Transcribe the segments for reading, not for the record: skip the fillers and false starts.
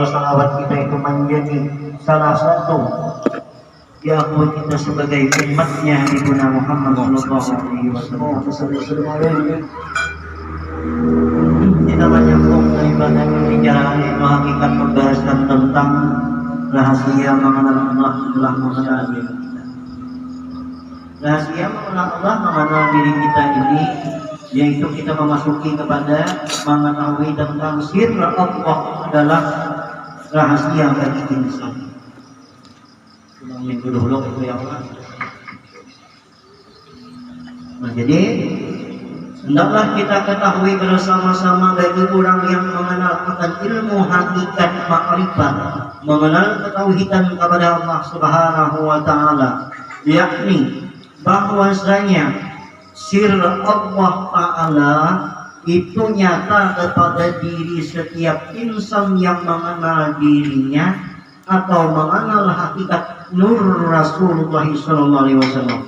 salawat kita itu menjadi salah satu diakui kita sebagai umatnya Nabi Muhammad sallallahu alaihi wasallam. Kita menyambung daripada pembicaraan itu hakikat pembahasan tentang rahasia mengenal Allah telah mengenal diri kita. Rahasia mengenal Allah mengenal diri kita ini yaitu kita memasuki kepada mengetahui tentang sir Allah adalah rahasia bagi insan. Minggu dulu itu yang mana? Nah, jadi hendaklah kita ketahui bersama-sama bagi orang yang mengenal akan ilmu hakikat makrifat, mengenal ketauhidan kepada Allah Subhanahu wa taala, yakni bahwasanya sir Allah taala itu nyata kepada diri setiap insan yang mengenal dirinya atau mengenal hakikat nur Rasulullah sallallahu alaihi wasallam.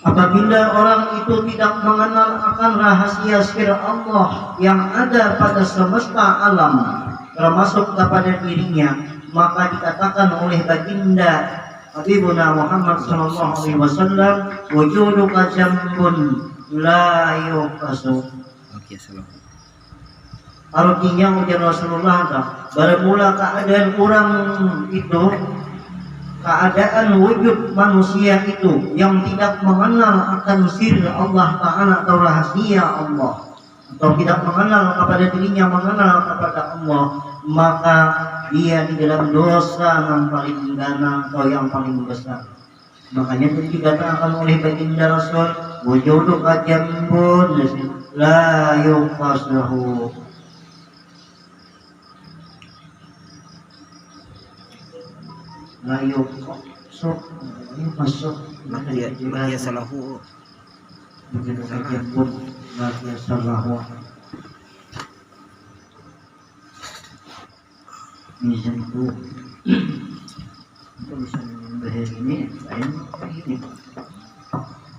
Apabila orang itu tidak mengenal akan rahasia sir Allah yang ada pada semesta alam termasuk kepada dirinya, maka dikatakan oleh baginda Habibuna Muhammad sallallahu alaihi wasallam, wujuduka jambun la yuqasu. Artinya ujar Rasulullah, bermula keadaan orang itu, keadaan wujud manusia itu yang tidak mengenal akan sir Allah Ta'ala atau rahasia Allah, atau tidak mengenal kepada dirinya, mengenal kepada Allah, maka dia di dalam dosa yang paling gana atau yang paling besar. Makanya itu dikatakan oleh baginda Rasul, wujuduka jambun la yuqasuhu. La yuqasuh masuk dia salahu begitu saja pun dia salahu mizan itu bisa membahas ini.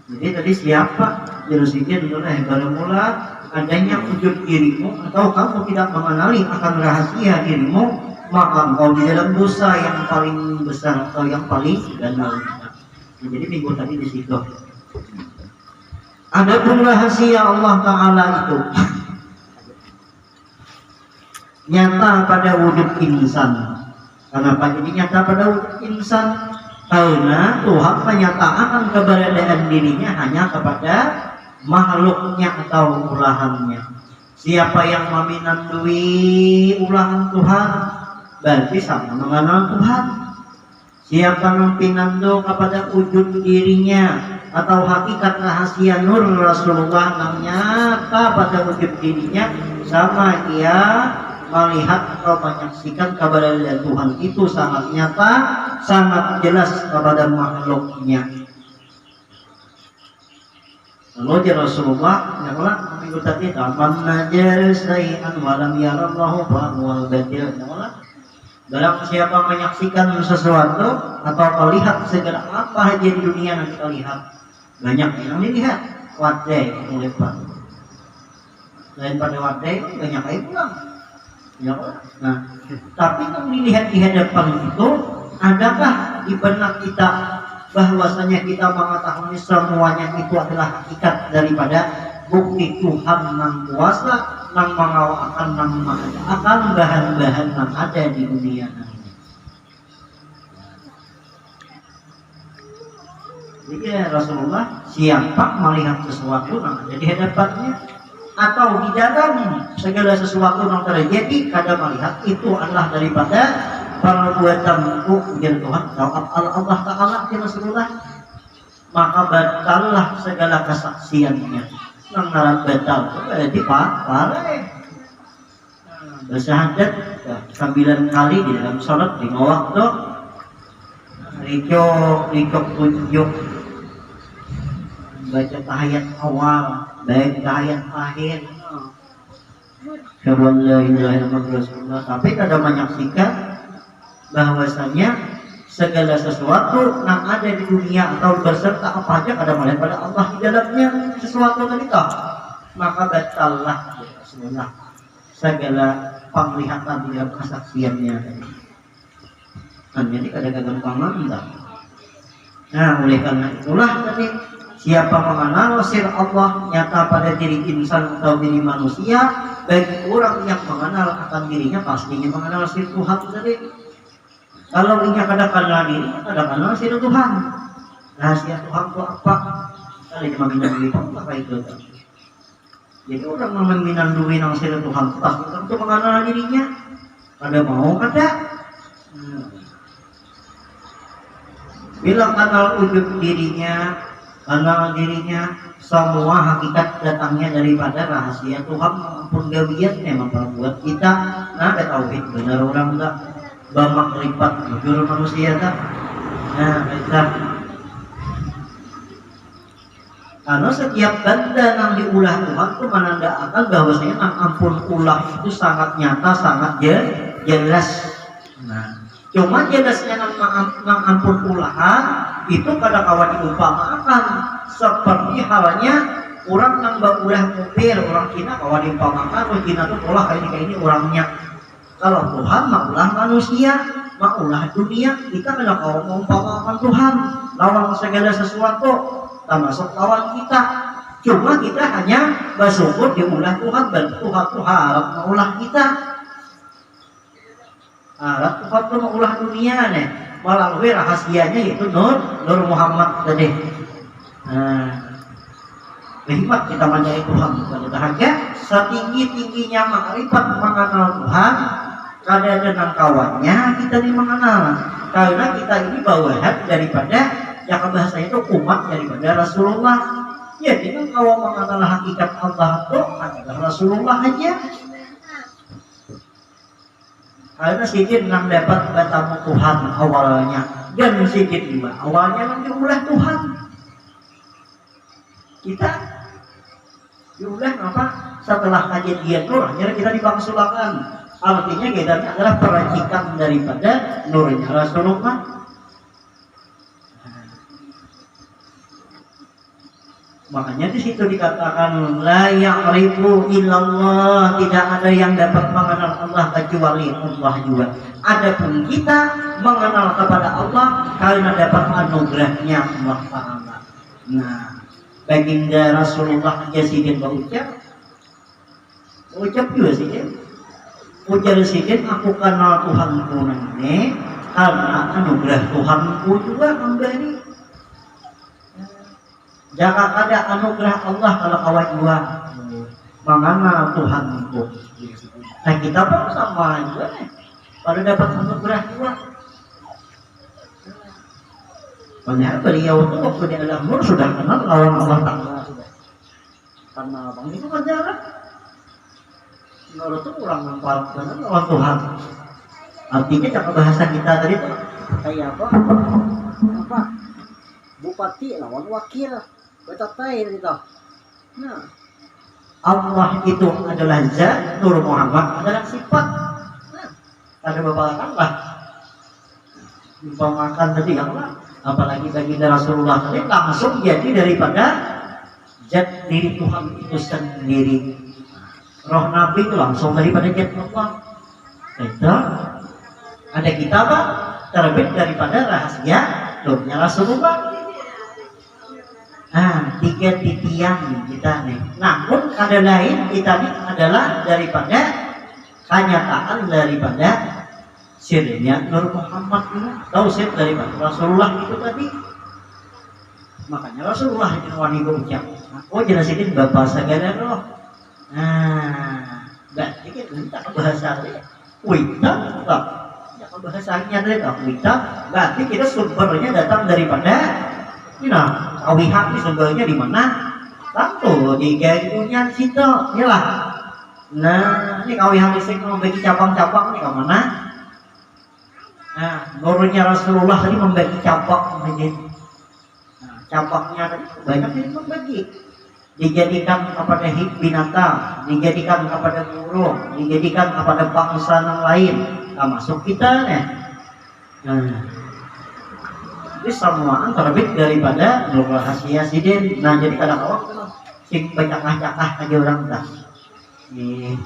Jadi tadi siapa jelasnya dulu bermula adanya wujud dirimu atau kamu tidak mengenali akan rahasia dirimu, maka engkau di dalam dosa yang paling besar atau yang paling dalam. Jadi minggu tadi di situ. Adapun rahasia Allah Taala itu nyata pada wujud insan. Kenapa jadi nyata pada wujud insan? Karena Tuhan menyatakan keberadaan dirinya hanya kepada makhluknya atau ulahannya. Siapa yang meminandui ulahan Tuhan berarti sama mengenal Tuhan. Siapa yang pinando kepada wujud dirinya atau hakikat rahasia nur Rasulullah yang nyata pada wujud dirinya, sama ia melihat atau menyaksikan keberadaan Tuhan itu sangat nyata, sangat jelas kepada makhluknya. Lalu Rasulullah nyala minggu tadi taman najar sayan walam yarallahu bahwal batil. Barang siapa menyaksikan sesuatu atau melihat segala apa aja di dunia yang kita lihat, banyak yang dilihat wadai lepas. Selain pada wadai banyak air pulang. Ya, nah, tapi yang dilihat di hadapan itu, adakah di benak kita bahwasanya kita mengetahui semuanya itu adalah hakikat daripada bukti Tuhan yang kuasa, yang mengawakan, yang akan bahan-bahan yang ada di dunia ini. Jadi Rasulullah siapa melihat sesuatu yang ada di hadapannya atau di dalam segala sesuatu yang terjadi, kadang melihat itu adalah daripada perbuatan ujian Tuhan Allah Ta'ala di Rasulullah, maka batallah segala kesaksiannya. Yang narat batal berarti parah bersahadat 9 kali di dalam sholat di waktu rikok tunjuk baca tahiyat awal baik tahiyat akhir syahadu la ilaha illallah, tapi kadang menyaksikan bahwasanya segala sesuatu yang ada di dunia atau berserta apa aja kadang melihat pada Allah di dalamnya sesuatu tadi, maka batallah segala penglihatan di dalam kesaksiannya. Nah, jadi kadang-kadang gampang. Nah, oleh karena itulah tadi siapa mengenal sir Allah nyata pada diri insan atau diri manusia, bagi orang yang mengenal akan dirinya pastinya mengenal sir Tuhan tadi. Kalau ini kada kenal diri, kada kenal sir Tuhan. Rahasia Tuhan itu apa? Kali cuma minum duit apa itu? Jadi orang meminang duit yang sir Tuhan pasti tentu mengenal dirinya. Kada mau kada. Bila kenal ujung dirinya, kenal dirinya, semua hakikat datangnya daripada rahasia Tuhan. Ampun gawian memang buat kita. Nah, ada tauhid benar orang enggak bamak lipat jujur manusia tak. Nah, kita karena setiap benda yang diulah Tuhan itu menandakan bahwasanya ampun ulah itu sangat nyata, sangat jelas. Nah, cuma jelasnya nang ampun ulahan itu kada kawan diumpamakan seperti halnya orang nang baulah mobil orang Cina kawan diumpamakan orang Cina tuh ulah kayak ini orangnya. Kalau Tuhan maulah manusia, maulah dunia, kita kada kawan mengumpamakan Tuhan lawan segala sesuatu termasuk lawan kita. Cuma kita hanya bersyukur diulah Tuhan dan Tuhan tuh harap maulah kita. Harap Tuhan tuh mengulah dunia nih melalui rahasianya yaitu Nur Muhammad tadi. Hikmat kita mencari Tuhan pada dahaga setinggi-tingginya makrifat mengenal Tuhan kada dengan kawannya kita ini mengenal karena kita ini bawahan daripada yang bahasanya itu umat daripada Rasulullah. Ya kita kalau mengenal hakikat Allah itu adalah Rasulullah aja. Karena sedikit yang dapat bertemu Tuhan awalnya dan sedikit juga awalnya yang diulah Tuhan. Kita diulah apa? Setelah kejadian Nur, akhirnya kita dibangsulakan. Artinya kita adalah peracikan daripada Nurnya Rasulullah. Makanya di situ dikatakan la ya'rifu illallah, tidak ada yang dapat mengenal Allah kecuali Allah juga. Adapun kita mengenal kepada Allah karena dapat anugerahnya Allah Taala. Nah, baginda Rasulullah aja sidin berucap juga sidin. Ujar sidin aku kenal Tuhanku ini karena anugerah Tuhanku juga memberi. Jangan ada anugerah Allah kalau kawan dua mengenal Tuhan itu. Nah kita pun sama juga nih. Kalau dapat anugerah dua. Padahal beliau itu waktu di alam nur sudah kenal lawan Allah Taala sudah. Karena bang itu kan jarang. Menurut itu kurang nampak kenal lawan Tuhan. Artinya cara bahasa kita tadi tuh kayak apa? Apa? Bupati lawan wakil. Betatain gitu. Nah, Allah itu adalah zat, Nur Muhammad adalah sifat. Nah, ada beberapa Allah. Umpamakan tadi Allah, apalagi baginda Rasulullah tadi langsung jadi daripada zat diri Tuhan itu sendiri. Roh Nabi itu langsung daripada zat Allah. Itu ada kitab terbit daripada rahasia Nurnya Rasulullah. Nah, tiga titian kita nih. Namun ada lain kita nih adalah daripada kenyataan daripada sirnya Nur Muhammad ini. Tahu sir daripada Rasulullah itu tadi. Makanya Rasulullah itu wani berucap. Oh jelasin bapak segala roh. Nah, berarti kita bahasa dia. Wita, tak. Ya bahasanya tadi tak wita. Berarti kita sumbernya datang daripada kawihan ini sumbernya di mana? Tentu di gajinya situ, iyalah. Nah, ini kawihan listrik membagi cabang-cabang ini ke mana? Nah, nurnya Rasulullah tadi membagi cabang menjadi. Nah, cabangnya tadi banyak ini membagi. Dijadikan kepada binatang, dijadikan kepada burung, dijadikan kepada bangsa yang lain. Termasuk kita nih. Nah, ini semua terbit daripada Nur Rahasia Sidin. Nah jadi kadang-kadang sing banyak ngacakah aja orang dah.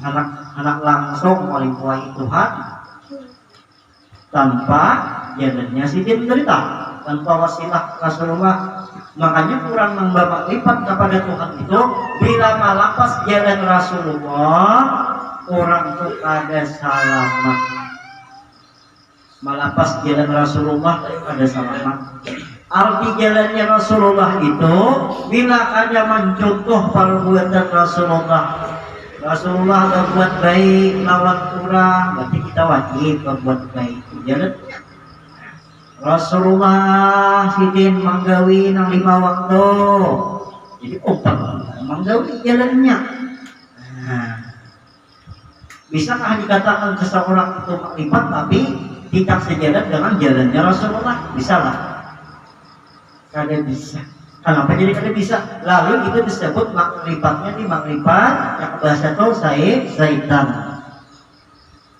anak langsung melimpahi Tuhan tanpa jalannya sidin menderita, tanpa wasilah Rasulullah. Makanya kurang membawa lipat kepada Tuhan itu bila malapas jalan Rasulullah, orang itu ada selamat. Malapas jalan Rasulullah ada selamat. Arti jalannya Rasulullah itu bila ada mencontoh perbuatan Rasulullah. Rasulullah berbuat baik lawan kurang, berarti kita wajib berbuat baik. Jalan Rasulullah sidin manggawi nang 5 waktu. Jadi opat manggawi jalannya. Nah, bisakah dikatakan seseorang itu makrifat tapi tidak sejalan dengan jalannya Rasulullah? Bisa lah. Kada bisa. Kenapa jadi kada bisa? Lalu itu disebut makrifatnya di makrifat yang bahasa itu syaitan.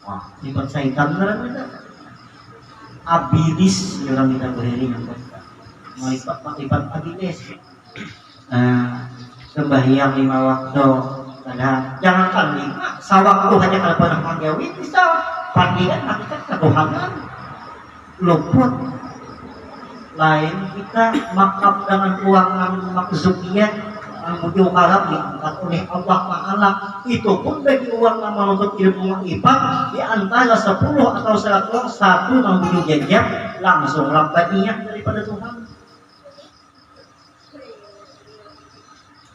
Wah, sifat syaitan benar-benar. Abilis orang kita berdiri yang makrifat abilis. Sembahyang 5 waktu. Jangankan 5, sawaktu hanya kalau pernah manggawi bisa. Panggilan hakikat ketuhanan luput. Lain kita makap dengan uang yang makzubiyah yang muncul kalam diangkat oleh Allah Ta'ala, itu pun bagi uang yang menuntut ilmu makrifat di antara 10 atau 100 yang muncul jajab langsung rabbaniyah daripada Tuhan.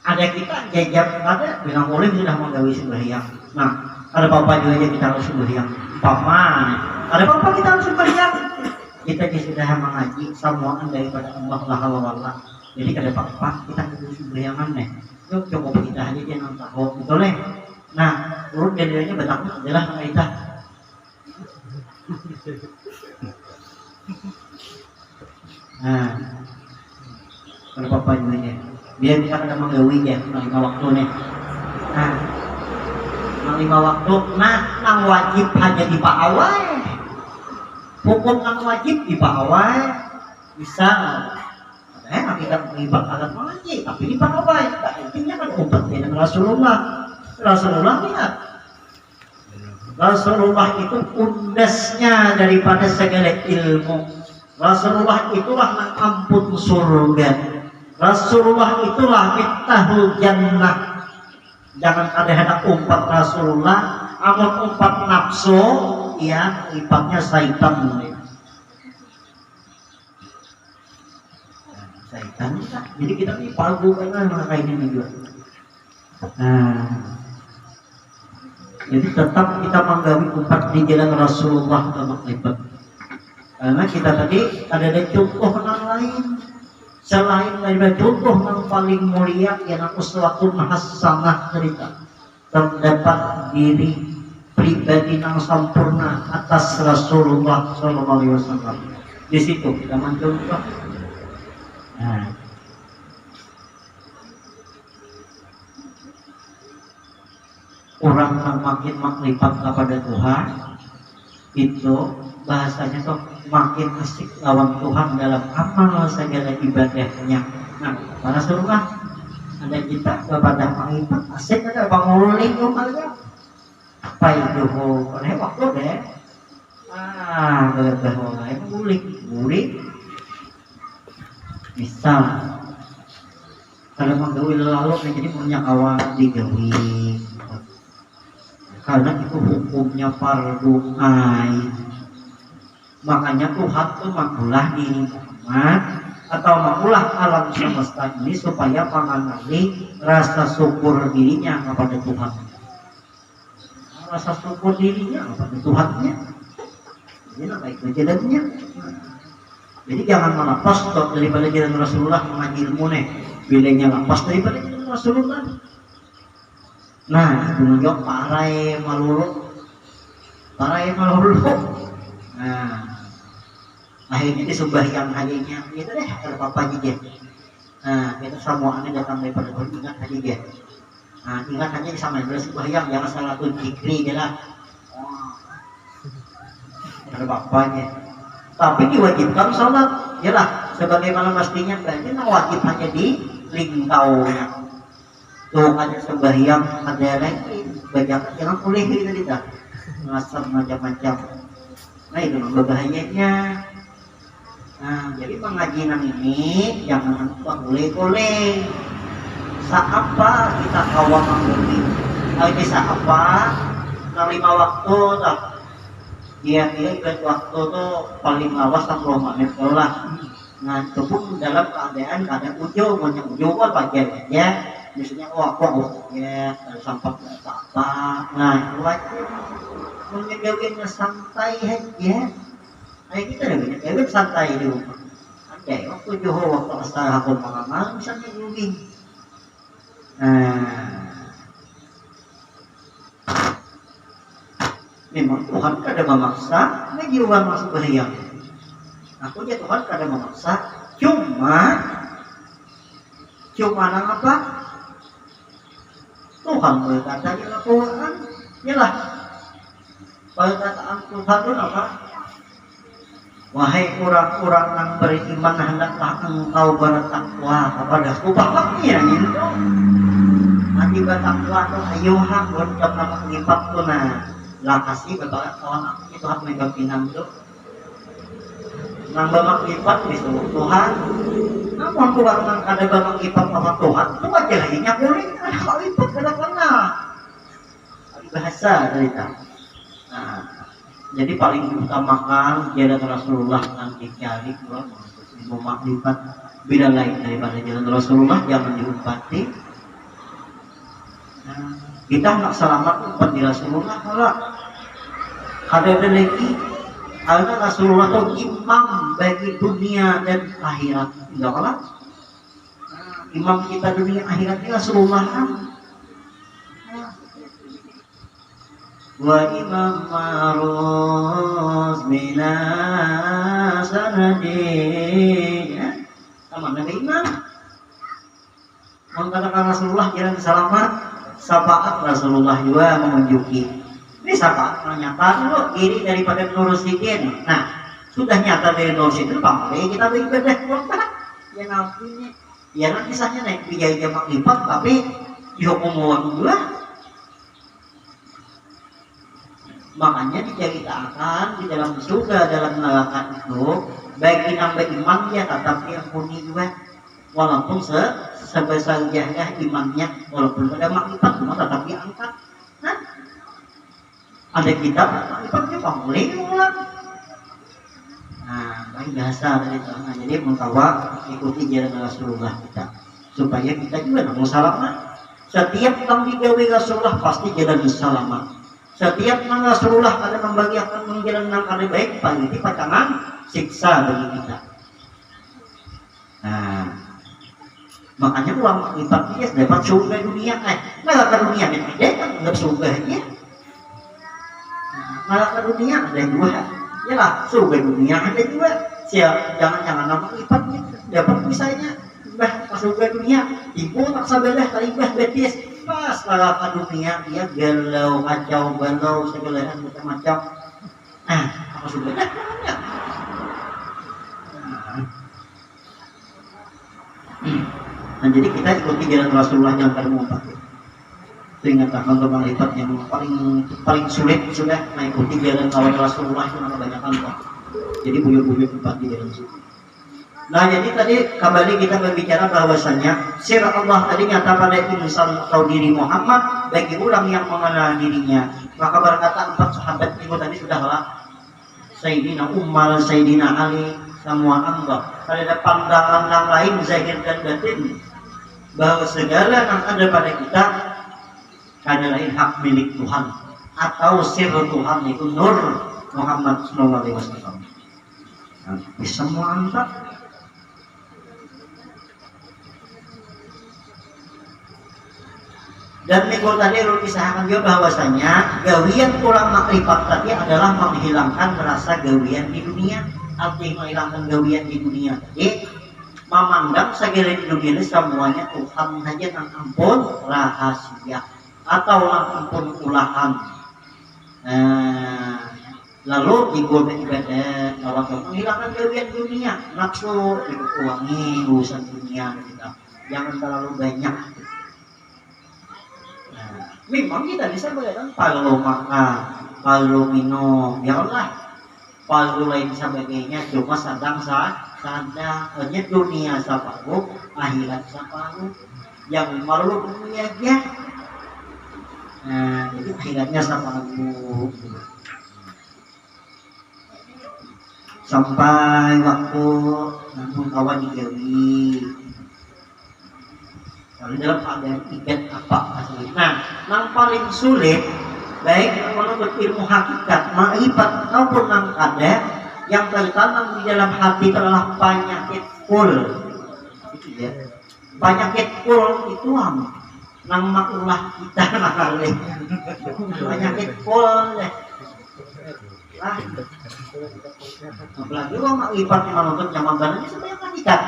Ada kita jajab ada bilang boleh sudah menggawi sembahyang. Nah, ada bapak juga kita harus sembahyang. Paman, ada bapak kita harus sembahyang. Kita sudah mengaji samuan daripada Allah Ta'ala. Jadi kada apa-apa kita kudu sembayangan nih. Yuk coba kita aja dia nang tahu betul nih. Nah, urut jadinya betaknya adalah kita. Nah, kada apa-apa juga. Biar kita kada menggawi ya 5 waktu nih. Nah, 5 waktu nang wajib hanya di paawai. Hukum yang wajib di bawah bisa kita terlibat alat mengaji tapi di bawah intinya kan umat dengan Rasulullah. Rasulullah lihat Rasulullah itu pundasnya daripada segala ilmu. Rasulullah itulah yang ampun surga. Rasulullah itulah miftahul jannah. Jangan ada umat Rasulullah amun umat nafsu ya libatnya syaitan. Syaitan jadi kita ini pagu karena kayak ini juga. Nah, jadi tetap kita menggawi umat di jalan Rasulullah dalam libat. Karena kita tadi ada contoh yang lain selain dari contoh yang paling mulia yang uswatun hasanah cerita terdapat diri pribadi yang sempurna atas Rasulullah SAW. Di situ kita mencontoh. Nah, orang yang makin makrifat kepada Tuhan itu bahasanya tuh makin asik lawan Tuhan dalam amal segala ibadahnya. Nah, Rasulullah ada kita kepada makrifat asik ada banguling umatnya. Paiduhu, oleh waktu deh. Berbahawa ngulik bisa. Kalau menggawi lalu menjadi punya kawan digawi. Karena itu hukumnya fardu ain. Makanya Tuhan tuh mengulah diri umat atau mengulah alam semesta ini supaya mengenali rasa syukur dirinya kepada Tuhan. Rasa syukur dirinya kepada Tuhannya. Ini baik jalannya. Jadi jangan melepas daripada jalan Rasulullah mengaji ilmu nih. Bilangnya lepas daripada jalan Rasulullah. Nah, itu menjawab parai malulu. Nah, akhirnya disembahyang hadinya. Itu deh, ada apa-apa aja. Nah, itu semuanya datang daripada Tuhan. Ingat tadi dia. Nah, ingat hanya sama bersembahyang, jangan salah tuh zikri dia lah. Ada bapaknya. Tapi diwajibkan sholat, jelas. Sebagaimana pastinya berarti wajib hanya di lingkaunya. Tuh ada sembahyang, ada lain. banyak jangan boleh gitu kita ngasar macam-macam. Nah itu berbahayanya. Nah jadi pengajian ini jangan lupa boleh saapa kita kawal manggung. Nah ini saapa nah 5 waktu tak dia ikut waktu tuh paling lawas 10 menit lah. Nah itu pun dalam keadaan ujung kan bagian aja misalnya aku ya sampai apa. Nah itu aja menjauhnya santai aja. Ayo kita banyak gawin santai di rumah. Ada waktu Johor waktu asal aku malam misalnya gawin. Memang Tuhan kada memaksa, lagi orang masuk bahaya. Aku ya Tuhan kada memaksa, cuma nang apa? Tuhan berkata di Al-Quran, yalah. Perkataan Tuhan itu apa? Wahai orang-orang yang beriman, hendaklah engkau bertakwa kepadaku. Bapaknya itu. Nanti bertakwa itu ayuhah untuk nama lipat tu nah. Lah kasih bapak kawan aku itu hak megang pinang tu. Nang bapak lipat itu Tuhan. Namun Tuhan nang ada bapak lipat sama Tuhan. Itu aja lagi nyakuling ada bapak lipat kada pernah. Bahasa cerita. Nah, jadi paling diutamakan jalan Rasulullah nanti cari kalau mau makrifat beda lain daripada jalan Rasulullah jangan diumpati. Nah, kita nak selamat umpat di Rasulullah kalau ada lagi ada Rasulullah itu imam bagi dunia dan akhirat. Tidak kalah. Imam kita dunia akhirat ini Rasulullah kan. Wa imam maruz mina sanadi sama Nabi Imam mengatakan Rasulullah jalan selamat syafaat Rasulullah juga menunjuki ini syafaat menyatakan lo iri daripada Nur Sidin. Nah sudah nyata dari Nur Sidin pakai kita beribadah kurban ya nantinya ya nanti kisahnya naik bijaya jamak lipat tapi dihukum uang juga. Makanya diceritakan di dalam surga dalam neraka itu baik nambah iman ya tetapi ampuni juga walaupun sebesar jahah imannya walaupun ada makrifat cuma tetapi angkat. Nah, ada kitab makrifatnya pamulai ulang. Nah, baik bahasa dari sana. Jadi mengkawa ikuti jalan Rasulullah kita supaya kita juga mau selamat. Setiap kang digawe Rasulullah pasti jalan selamat. Setiap nama Rasulullah ada membagi akan menjalan yang ada baik pagi pacangan siksa bagi kita. Nah, makanya uang makrifat dia dapat surga dunia neraka dunia ini ada kan nggak surga aja. Neraka dunia ada dua, ya lah surga dunia ada dua. Siap jangan nama makrifat dapat misalnya bah surga dunia ibu tak sabarlah talibah betis. Pas neraka dunia dia galau, kacau, balau, segala macam-macam. Apa sudah? Nah, jadi kita ikuti jalan Rasulullah yang termumpah. Sehingga teman-teman lipat yang paling sulit sudah mengikuti jalan kawan Rasulullah itu kebanyakan kok. Jadi buyut-buyut empat di jalan situ. Nah jadi tadi kembali kita berbicara bahwasanya sir Allah tadi nyata pada insan atau diri Muhammad bagi orang yang mengenal dirinya. Maka berkata 4 sahabat itu tadi sudah lah Sayyidina Umar, Sayyidina Ali, semua anggap ada pandangan yang lain zahir dan batin bahwa segala yang ada pada kita adalah hak milik Tuhan atau sir Tuhan itu Nur Muhammad SAW. Nah, semua anggap dan minggu tadi Rul kisahkan juga bahwasanya gawian kurang makrifat tadi adalah menghilangkan rasa gawian di dunia. Artinya menghilangkan gawian di dunia tadi memandang segala di dunia ini semuanya Tuhan saja yang ampun rahasia atau ampun ulahan. Lalu digoda ibadah kalau menghilangkan gawian dunia nafsu dikurangi urusan dunia kita jangan terlalu banyak. Memang kita bisa bayangkan kalau makan, kalau minum, ya Allah, kalau lain sebagainya cuma sedang hanya dunia separuh, akhirat separuh, yang malu dunia aja. Nah, jadi akhiratnya separuh. Sampai waktu namun kawan digawi. Kalau dalam keadaan ikat apa asli. Nah, yang paling sulit baik menurut ilmu hakikat, makrifat maupun yang ada yang tertanam di dalam hati adalah penyakit kul. Ya. Penyakit kul itu nang makulah kita nakale. Penyakit kul deh. Lah. Apalagi kalau makrifat menuntut nyaman banget sebenarnya hakikat.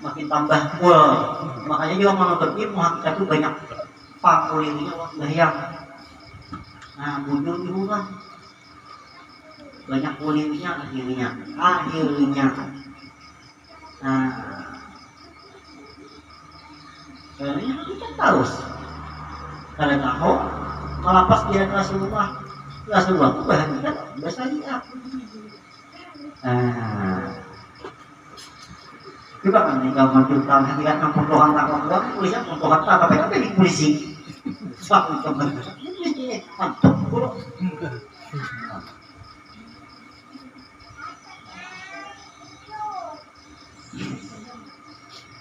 Makin tambah kul. Makanya juga menuntut ilmu hakikat itu banyak pakulirinya bayang. Nah, bujur itu kan banyak kulirnya akhirnya. Nah, kayaknya kita tahu. Kalau tahu, melapas dia Rasulullah itu bahan kan bahasa dia. Coba kan tinggal menunjukkan hakikat yang pembohongan takwa polisi pembohongan takwa tapi di polisi. Suatu teman. Mantap bro.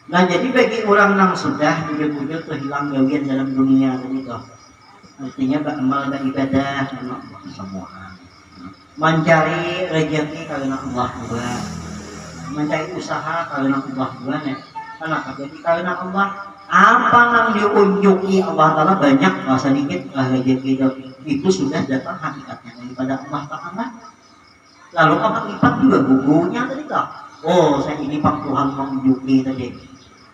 Nah jadi bagi orang yang sudah bujur-bujur hilang gawian dalam dunia tadi toh, artinya beramal beribadah Allah semua, mencari rezeki karena Allah juga, mencari usaha karena Allah juga nih, kenapa? Jadi karena Allah apa yang diunjuki Allah Ta'ala banyak nggak sedikit rezeki itu sudah datang hakikatnya daripada Allah Ta'ala. Lalu apa lipat juga bukunya tadi toh, oh saya ini Pak Tuhan mengunjuki tadi.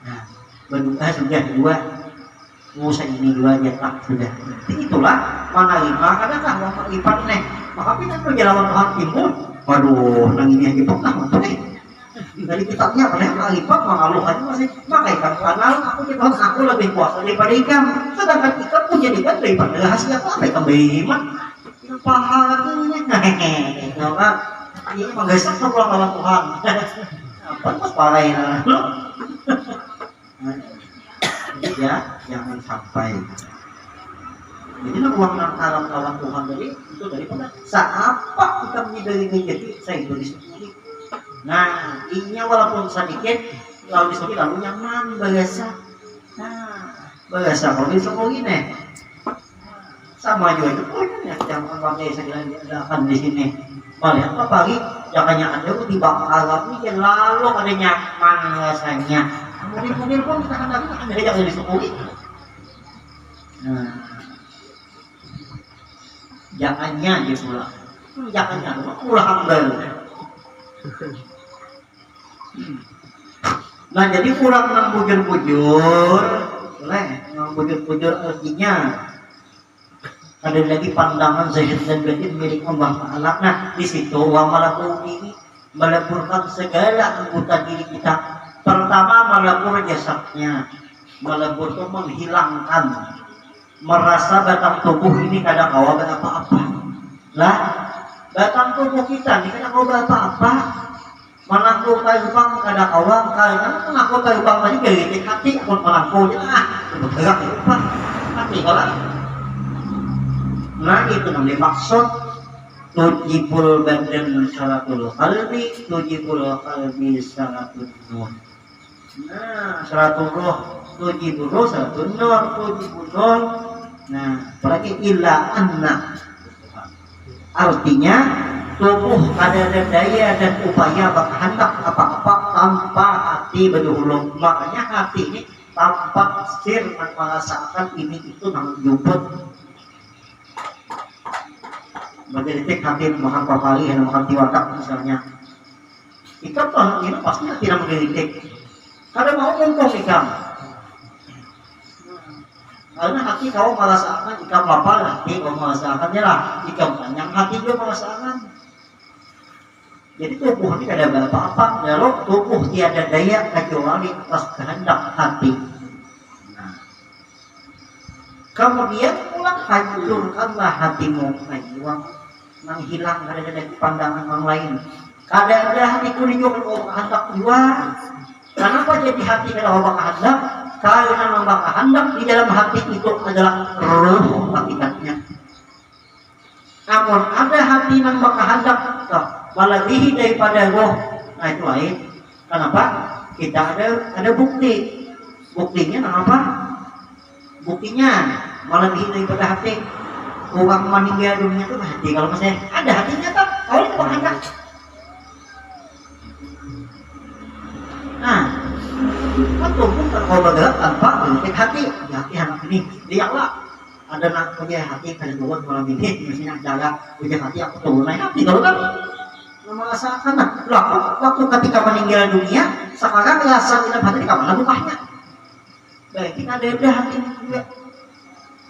Nah, berdoa sudah dua, Musa ini dua jatah sudah. Itulah mana lima kadang-kadang mau lipat nih. Maka kita perjalanan Tuhan timur. Waduh, nang ini aja pernah betul nih. Dari kitabnya pada lipat mengaluh aja masih. Maka ikan kanal aku Tuhan aku lebih kuasa daripada ikan. Sedangkan ikan pun jadikan daripada hasil apa ikan beriman. Yang pahalanya hehehe. Nah, ini menggesak pulang lawan Tuhan. Apa pas palain ya jangan sampai jadi uang nakalan kawan Tuhan tadi itu daripada seapa kita menjadi rezeki saya itu disebut. Nah ini walaupun sedikit lalu disebut lalu nyaman bahasa. Nah bahasa kalau disebut ini sama juga itu pokoknya yang pakai segala diadakan di sini. Melihat apa pagi jangannya ada di bakal ini lalu ada nyaman rasanya. Mungkin pun kita hendak ada jangan disukui. Nah, jangannya dia pula. Jangannya pula hambal. Nah jadi kurang nang bujur-bujur, boleh nang bujur-bujur artinya ada lagi pandangan zahir dan batin milik Allah Ta'ala. Nah di situ wa malakul ini meleburkan segala anggota diri kita. Pertama melebur jasadnya, melebur itu menghilangkan, merasa batang tubuh ini kadang kawa apa-apa. Lah, batang tubuh kita ini kadang kawa apa-apa. Menangku kayu bang kadang kawa, karena mengaku kayu bang tadi gelitik hati, aku menangku bergerak apa? Hati kalau. Nah itu namanya maksud tujibul badan syaratul qalbi, tujibul qalbi syaratul nur. Nah, syaratul roh, tujibul roh, syaratul nur, tujibul nur. Nah, apalagi illa anna. Artinya tubuh ada daya dan upaya berkehendak apa-apa tanpa hati berhulung. Makanya hati ini tanpa sir merasakan ini itu namun juput. Bagi detik hati makan papali dan makan tiwadak misalnya. Ikan tuh ini pasti tidak mengeritik. Karena mau untung ikan. Karena hati kau merasakan ikan apa hati kau merasakannya lah ikan panjang hati juga merasakan. Jadi tubuh ini tidak ada apa-apa. Lalu tubuh tiada daya kecuali atas kehendak hati. Nah. Kemudian pula Maka hancurkanlah hatimu, menghilang dari pandangan orang lain. Kadang ada hatiku juga kalau kehendak dua. Kenapa jadi hati kalau Allah kehendak? Karena Allah kehendak di dalam hati itu adalah roh hakikatnya. Namun ada hati yang kehendak melebihi daripada roh. Nah itu lain. Kenapa? Kita ada bukti. Buktinya apa? Buktinya melebihi daripada hati. Orang meninggal dunia itu hati. Kalau misalnya ada hatinya tak? Kalau itu kehendak. Nah, atau bukan kalau bergerak tanpa bentuk hati anak ini dia lah ada nak punya hati kayak buat malam ini misalnya jaga punya hati aku turun naik hati kalau kan merasakan waktu ketika meninggal dunia sekarang rasa dalam hati kapan lukahnya baik kita ada hati juga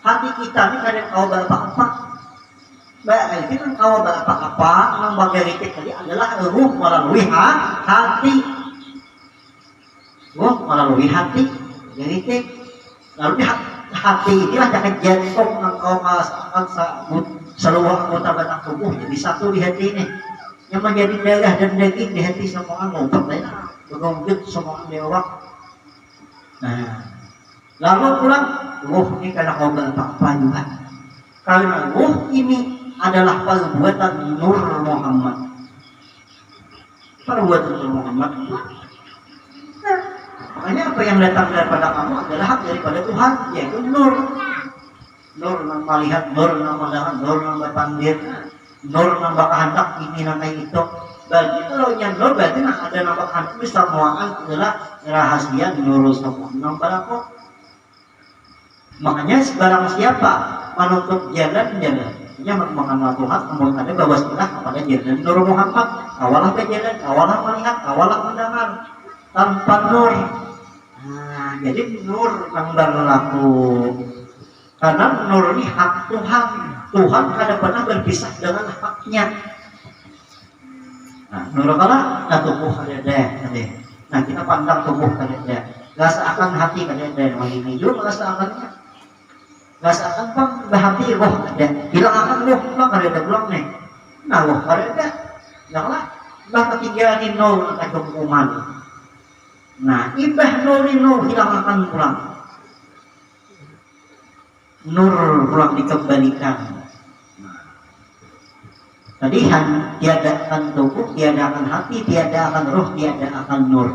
hati kita ini kadang kau berapa-apa baik kita kau berapa-apa yang bagian tadi adalah ruh melalui hati. Melalui hati, jadi lalu hati inilah jangan jantung engkau merasakan seluruh anggota badan tubuh jadi satu di hati ini yang menjadi darah dan daging di hati semua ngobrol lainnya bergonggit semua dewa. Nah, lalu pulang ruh ini karena kau berapa juga karena ruh ini adalah perbuatan Nur Muhammad. Perbuatan Nur Muhammad. Makanya apa yang datang daripada kamu adalah hak daripada Tuhan, yaitu nur. Nur yang melihat, nur yang mendengar, nur yang berpandir, nur yang berkehendak ini namanya itu. Berarti kalau yang nur berarti ada nama kehendak semuaan adalah rahasia nur semua. Nampak apa? Makanya sebarang siapa menutup jalan-jalan, dia mengenal Tuhan, kemudian ada bahwa setelah kepada jalan Nur Muhammad, awalah berjalan, awalah melihat, awalah mendengar. Tanpa nur, nah, jadi nur yang berlaku karena nur ini hak Tuhan. Tuhan tidak pernah berpisah dengan haknya. Nah, nur kalah, nah tubuh ada. Nah kita pandang tubuh ada, gak seakan hati ada. Ini juga gak seakannya, gak seakan bang hati roh ada. Hilang akan roh, bang ada belum nih. Nah roh ada, janganlah bang ketinggalan nol akan hukuman. Nah, ibah nur hilang akan pulang. Nur pulang dikembalikan. Tadi tiadakan tubuh, tiadakan hati, tiadakan roh, tiadakan nur.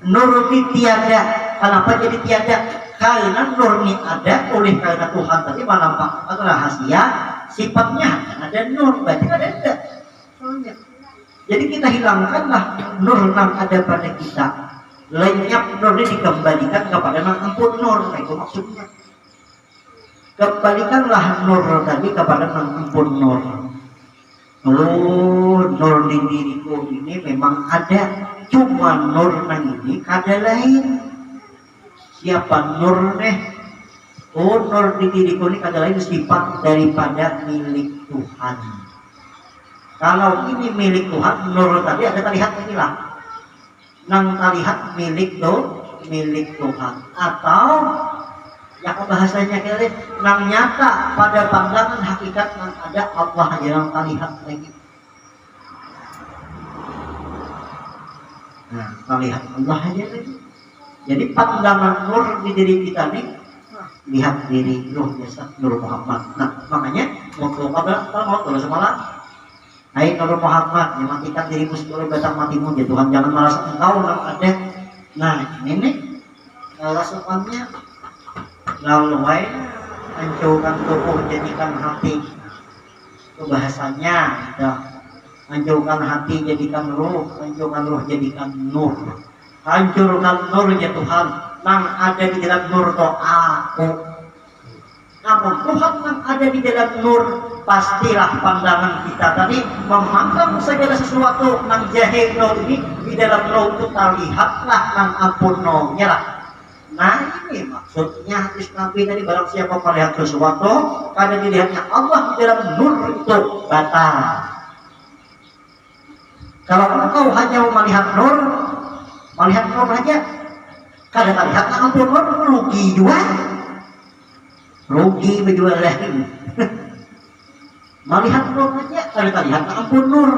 Nur ini tiada. Kenapa jadi tiada? Karena nur ini ada oleh karena Tuhan tadi menampakkan rahasia sifatnya ada nur, berarti ada. Jadi kita hilangkanlah nur yang ada pada kita. Lenyap nur ini dikembalikan kepada ampun nur, itu maksudnya. Kembalikanlah nur tadi kepada ampun nur. Nur di diriku ini memang ada, cuma nur ini kada lain. Siapa nur nih? Oh, nur di diriku ini kada lain sifat daripada milik Tuhan. Kalau ini milik Tuhan, nur tadi ada terlihat inilah. Nang terlihat milik Tuhan atau yang bahasanya kira nang nyata pada pandangan hakikat nang ada Allah yang terlihat lagi. Nah, terlihat Allah aja lagi. Jadi pandangan nur di diri kita nih lihat diri Nur biasa Nur Muhammad. Nah, makanya mau terus semalam. Hai Nur Muhammad, yang matikan dirimu sebelum datang matimu, ya Tuhan jangan merasa engkau yang ada. Nah ini rasukannya lalu hancurkan tubuh jadikan hati. Itu bahasanya hancurkan hati jadikan ruh, hancurkan ruh jadikan nur. Hancurkan nur ya Tuhan, yang ada di dalam nur itu aku. Namun Tuhan yang ada di dalam nur, pastilah pandangan kita tadi memandang segala sesuatu yang jahil nur ini di dalam nur itu terlihatlah yang ampun nurnya lah. Nah ini maksudnya hadis Nabi tadi, barang siapa melihat sesuatu karena dilihatnya Allah di dalam nur itu batal. Kalau engkau hanya melihat nur aja, kadang melihat ampun nur rugi juga. rugi menjual lain. Melihat nur aja, kalau kita lihat ampun nur.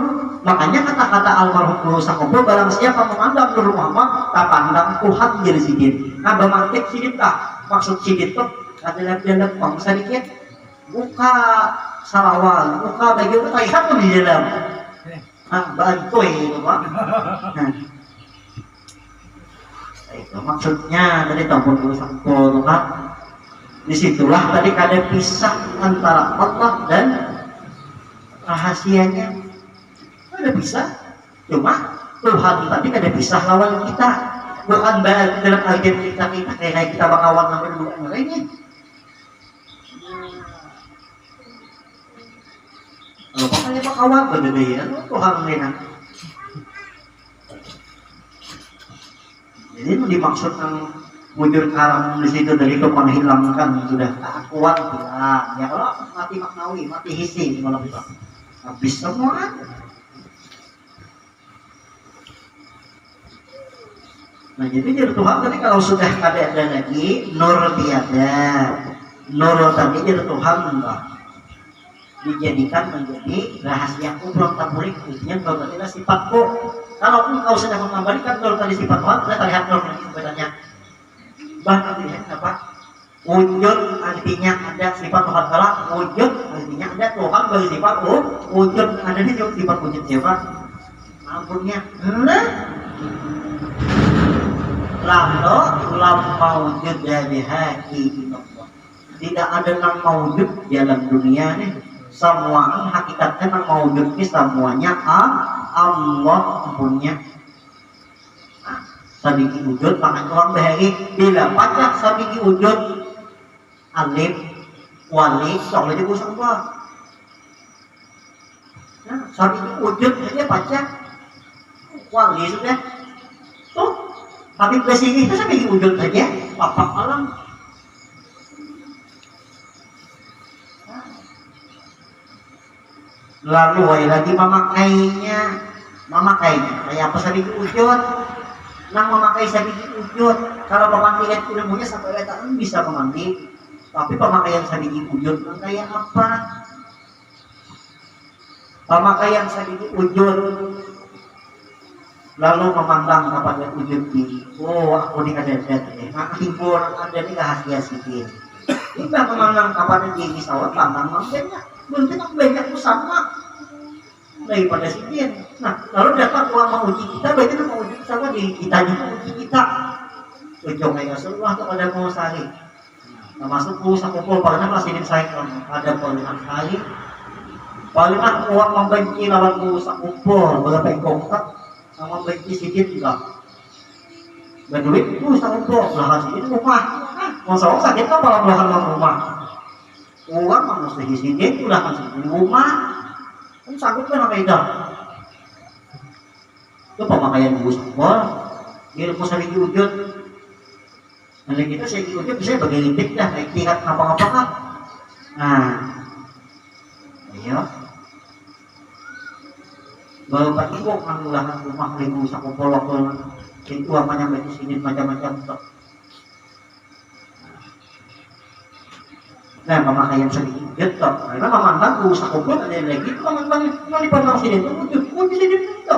Makanya kata-kata almarhum Guru Sakopo, barang siapa memandang Nur Muhammad, tak pandang Tuhan jadi sidin. Nah, bermaktik sidin tak? Maksud sidin tuh adalah dia bangsa dikit, buka salawat, buka bagi kita lihat pun di dalam. Nah, bantu itu pak. Nah, itu maksudnya dari tampun Guru Sakopo tuh kan. Disitulah tadi ada pisah antara Allah dan rahasianya. Ada pisah, cuma Tuhan tadi ada pisah lawan kita, bukan baik dalam agen kita kayak kita bakawan sama dua lainnya. Kalau makanya bakawan berbeda ya, Tuhan lainnya. Jadi itu dimaksudkan wujud karam di situ dari itu menghilangkan sudah keakuan hilang. Ya kalau mati maknawi, mati hisi kalau kita habis semua. Nah jadi Tuhan tadi kalau sudah ada lagi nur tiada, nur tadi jadi Tuhan enggak dijadikan menjadi rahasia kubur taburik, artinya kalau tadi adalah sifatku. Kalau engkau sudah mengembalikan nur tadi sifat Tuhan, sudah terlihat nur ini sebenarnya. Bahkan artinya apa? Wujud artinya ada sifat Tuhan kala, wujud artinya ada Tuhan bagi sifat wujud ada di sifat wujud siapa? Ampunnya, lam maujud dari haki Allah. Tidak ada yang maujud dalam dunia nih. Semua hakikatnya yang maujud ini semuanya Allah punya. Nah, sabiki wujud makanya orang bahari bila pacak sabiki wujud alif wali soalnya juga sama. Nah, sabiki wujud aja pacak wali sudah tuh. Tapi kesini itu sampai wujud saja, papak alam. Lalu lagi memakainya kayak apa sampai wujud? Nang memakai sampai wujud. Kalau pemakaian ilmunya sampai letak bisa memanggil, tapi pemakaian sampai wujud kayak apa? Pemakaian sampai wujud. Lalu memandang kepada wujud diri. Oh, aku ini ada hibur ada di rahasia sikit. Kita memandang kepada diri sawat pandang banyak. Mungkin banyak sama daripada sikit. Nah, lalu dapat uang menguji kita, berarti menguji sama diri kita juga menguji kita. Ujung Rasulullah kepada mau sari. Termasuk usaha kumpul karena masih disayangkan ada puluhan kali. Paling uang membenci lawan usaha kumpul berapa kongkak. Sama benci sikit juga. Berduit itu sama kok belahan sikit rumah. Masalah sakit kan kalau belahan rumah. Uang mesti sikit belahan sikit rumah. Kan sanggup kan apa itu? Itu pemakaian bus bol. Ilmu sering diwujud. Nanti kita sering diwujud bisa bagi lidik dah. Kayak tingkat apa-apa kan. Nah, ayo. Bapak ibu mengulahan rumah ribu saku polok itu amanya baju sini macam-macam. Nah pemakaian sedikit gitu. Karena memandang usaha pun ada lagi itu memandang dipandang sini itu wujud sini itu.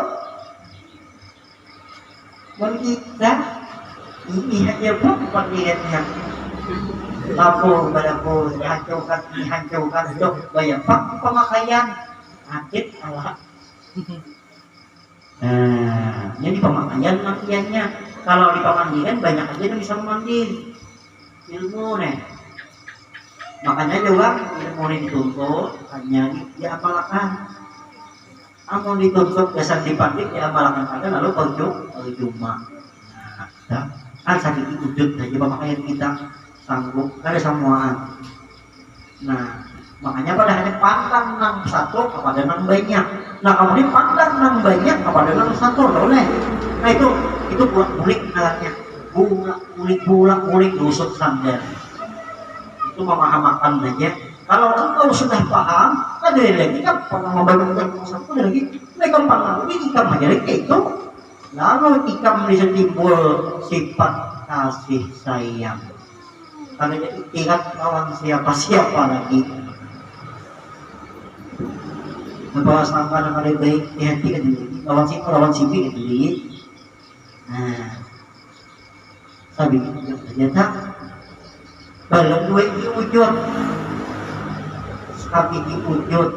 Dan kita ini hanya pun penglihatnya. Lapor balapor dihancurkan itu banyak pak pemakaian akid Allah. Nah, jadi pemakaian makiannya. Kalau di pemandian banyak aja yang bisa memandil ilmu nih. Makanya juga ilmu ini dituntut hanya diamalkan. Amun dituntut dasar dipandik diamalkan pada lalu percuma. Nah, kan sakit wujud saja pemakaian kita sanggup ada semuaan. Nah, makanya pada hanya pandang nang satu kepada nang banyak. Nah kemudian pandang nang banyak kepada nang satu boleh. Nah itu buat kulit alatnya. Bulat-bulik rusuk sandal. Itu memahamakan saja. Kalau engkau sudah paham, ada lagi kan pernah membangun satu lagi. Mereka pandang lagi ikam aja lagi itu. Lalu ikam bisa timbul sifat kasih sayang. Karena jadi ingat lawan siapa-siapa lagi. Bahwa sangka yang ada baik di hati kan diri. Lawan sipi kan diri. Nah, sabi ternyata balang dua ini wujud. Sabi ini wujud.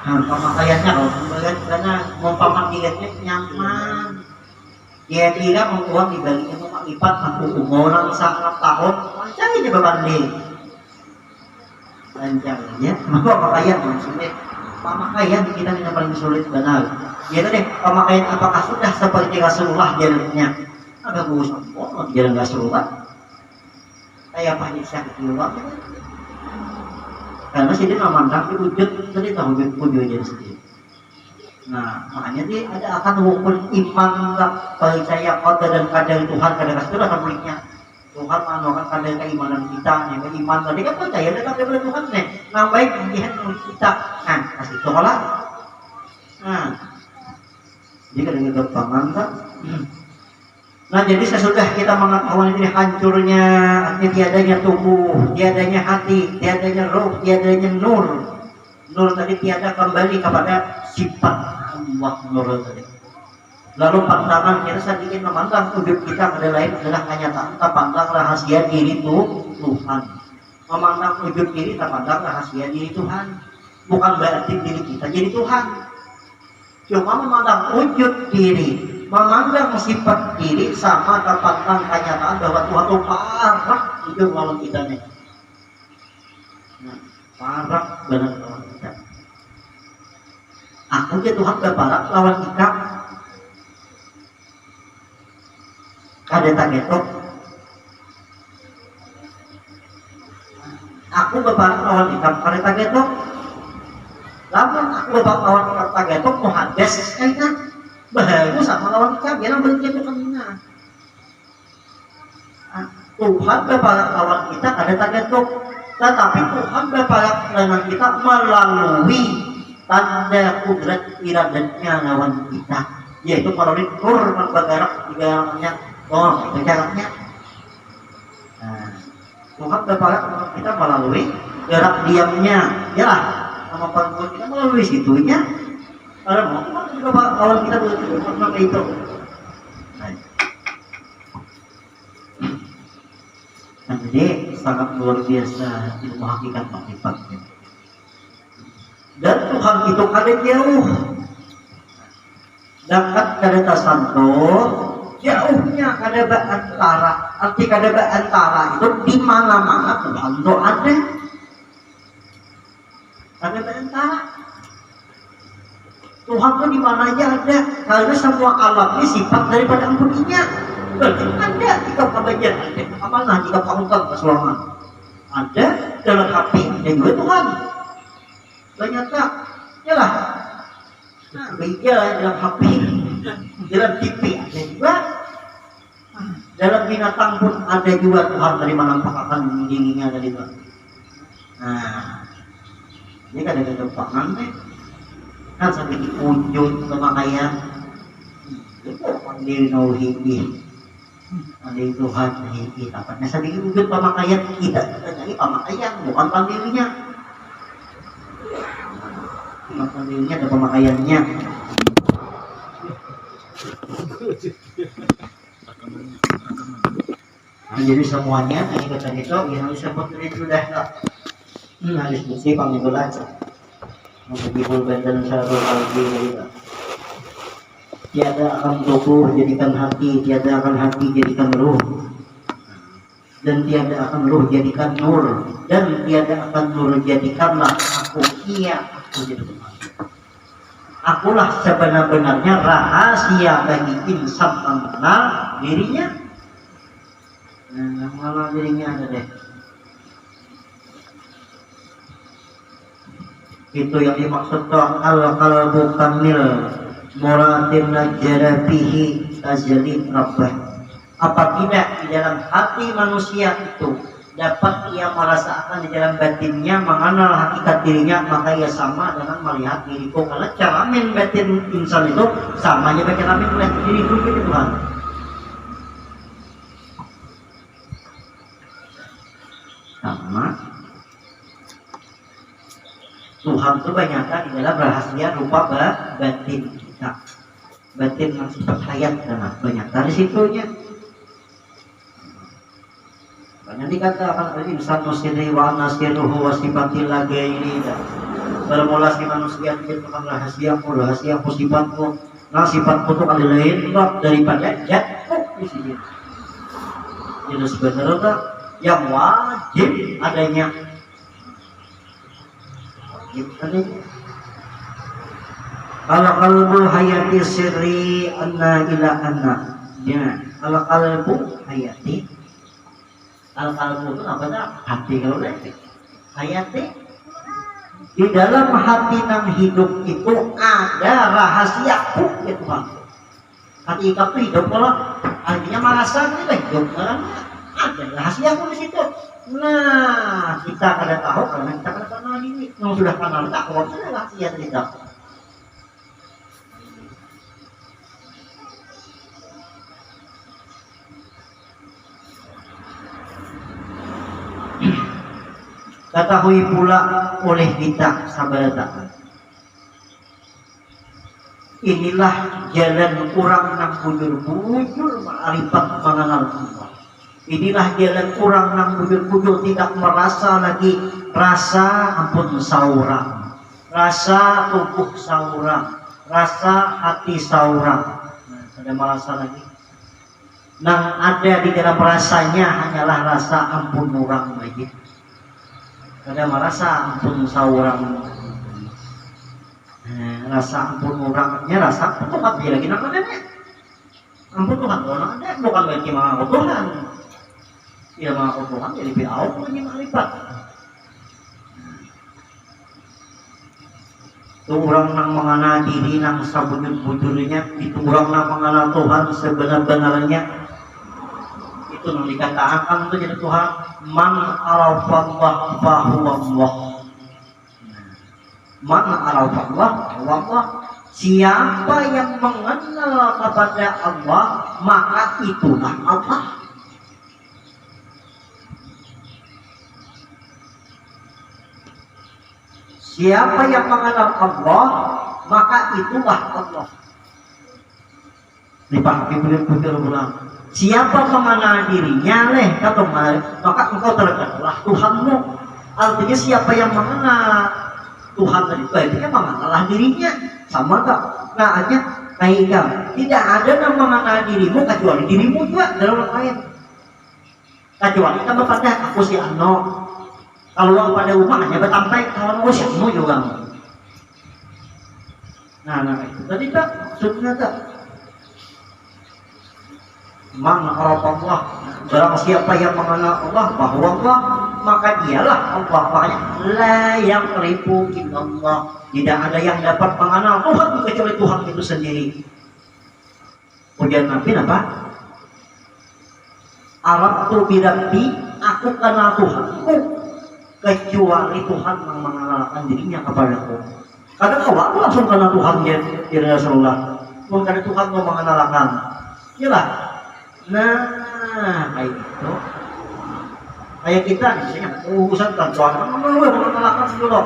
Nah, pemakaiannya kalau melihat karena pemakaiannya nyaman. Dia kira uang dibaliknya cuma lipat aku orang sangat tahun, macam aja berbanding. Lancarnya, maka pemakaian maksudnya pemakaian kita yang paling sulit benar. Dia deh pemakaian apakah sudah seperti Rasulullah jalannya? Ada bosan, oh jalan Rasulullah. Kayak banyak sakit luar. Karena sini memandang di wujud tadi tahu wujudnya sendiri. Nah, makanya dia ada akan rukun iman percaya qadar dan qadar Tuhan kadang itu akan muliknya. Tuhan menganukan kadar keimanan kita, nih iman tadi kan percaya dengan kepada Tuhan nih. Nambahin pengihan mulik kita. Nah, kasih tolak. Nah, jadi kadang kita paman kan. Nah, jadi sesudah kita mengetahui ini hancurnya, tiadanya tubuh, tiadanya hati, tiadanya roh, tiadanya nur. Nur tadi tiada kembali kepada sifat Allah nur tadi. Lalu pandangan kita sedikit memandang hidup kita pada lain adalah kenyataan kita pandang rahasia diri itu Tuhan. Memandang hidup diri kita pandang rahasia diri Tuhan. Bukan berarti diri kita jadi Tuhan. Cuma memandang wujud diri, memandang sifat diri sama terpandang kenyataan bahwa Tuhan itu parah hidup lawan kita nih. Nah, parah benar lawan kita. Aku ke Tuhan berparah lawan kita. Ada tagetok. Aku berparah lawan kita. Ada tagetok. Lamun aku berparah lawan kita tagetok muhaddas kayaknya. Bahagia sama lawan kita, biar berarti itu kemana? Tuhan berparak lawan kita ada tagetok, tetapi Tuhan berparak lawan kita melalui tanda kudrat iradatnya lawan kita, yaitu melalui nur bergerak di dalamnya, bergeraknya. Tuhan berparak lawan kita melalui gerak diamnya, ya lah, sama panggung kita melalui situnya. Kalau mau juga awal kita bersama itu. Nah, jadi sangat luar biasa ilmu hakikat makrifat. Dan Tuhan itu ada jauh, dekat kada tasantur, jauhnya kada antara. Arti kada antara itu di mana-mana Tuhan itu ada. Kada antara. Tuhan itu di mana aja ada, karena semua alam ini sifat daripada ampuninya. Berarti ada jika pembagian ada amanah jika pangkat keselamatan ada dalam hati dan juga Tuhan. Ternyata, yalah, beda dalam hati, dalam TV ada juga, dalam binatang pun ada juga Tuhan dari menampakkan dirinya dari Tuhan. Nah, ini kan ada kedepangan deh. Kan sampai di wujud pemakaian itu pandiri nauhidi pandiri Tuhan nauhidi tapatnya sampai di wujud pemakaian kita jadi pemakaian bukan pandirinya, bukan pandirinya ada pemakaiannya. Nah, jadi semuanya ini kata itu yang harus sebut dari sudah harus mesti panggil aja. Menghibur badan syarul qalbi kita. Tiada akan tubuh jadikan hati, tiada akan hati jadikan ruh, dan tiada akan ruh jadikan nur, dan tiada akan nur jadikanlah aku. Iya, aku jadi Tuhan. Akulah sebenar-benarnya rahasia bagi insan mengenal dirinya. Nah, malah dirinya ada deh. Itu yang dimaksud al-qalbu kamil muratin najara fihi tajlid rabbah. Apabila di dalam hati manusia itu dapat ia merasakan di dalam batinnya mengenal hakikat dirinya, maka ia sama dengan melihat diriku. Karena cermin batin insan itu samanya batin cermin melihat diriku itu Tuhan. sama Tuhan itu banyakkan di dalam rahasia rupa batin kita. Batin yang sifat hayat karena banyak dari situnya. Banyak dikatakan tadi insan nusiri wa nasiruhu wa sifatil lagairi. Bermula si manusia menciptakan rahasiaku sifatku. Nah sifatku itu kali lain daripada jatuh di sini. Jadi sebenarnya yang wajib adanya. Al-qalbu hayati sirri anna ila anna. Ya, al-qalbu hayati. Al-qalbu itu apa dah? Hati kalau lagi. Hayati. Di dalam hati nang hidup itu ada rahasia ya Tuhan. Hati itu hidup kalau artinya merasa ini hidup kan? Ada rahasia di situ. Nah, kita kada tahu karena kita kada kenal ini. Yang sudah kenal tak kau sudah rahasia kita. Ketahui pula oleh kita sahabat. Inilah jalan kurang nak bujur ma'rifat mengenal Allah. Inilah jalan kurang nak bujur tidak merasa lagi rasa ampun saurang, rasa tubuh saurang, rasa hati saurang. Nah, tidak merasa lagi. Nang ada di dalam rasanya hanyalah rasa ampun orang lagi. Kada merasa ampun saurang. Rasa ampun orangnya rasa tempat dia lagi nak ada nih. Ampun Tuhan orang ada bukan lagi mengaku Tuhan. Dia mengaku Tuhan jadi piau lagi makrifat. Itu orang nang mengenal diri nang sabujur-bujurnya, itu orang nang mengenal Tuhan sebenar-benarnya. Itu nang dikatakan itu jadi Tuhan man arafallah fahuwallah. Man arafallah fahuwallah. Siapa yang mengenal kepada Allah maka itulah Allah. Siapa yang mengenal Allah maka itulah Allah. Dipahami benar-benar ulang. Siapa mengenal dirinya kata maka engkau terkenallah Tuhanmu. Artinya siapa yang mengenal Tuhan tadi berarti mengenal dirinya. Sama tak? Nah aja kayak tidak ada yang mengenal dirimu kecuali dirimu juga dalam orang lain. Kecuali kamu pada aku si Ano. Kalau pada rumah hanya bertampai kalau aku si Ano juga. Nah itu tadi tak maksudnya tak. Man arafallah, barang siapa yang mengenal Allah bahwa Allah maka dialah Allah. Makanya la yaqribu illallah, tidak ada yang dapat mengenal Tuhan kecuali Tuhan itu sendiri. Ujian Nabi apa? Arabtu birabbi, aku kenal Tuhanku kecuali Tuhan yang mengenalkan dirinya kepadaku. Kadang aku langsung kenal Tuhan ya Rasulullah. Bukan Tuhan mau mengenalkan. Iyalah. Nah, kayak gitu. Kayak kita misalnya urusan kantor, mengenalkan dulu.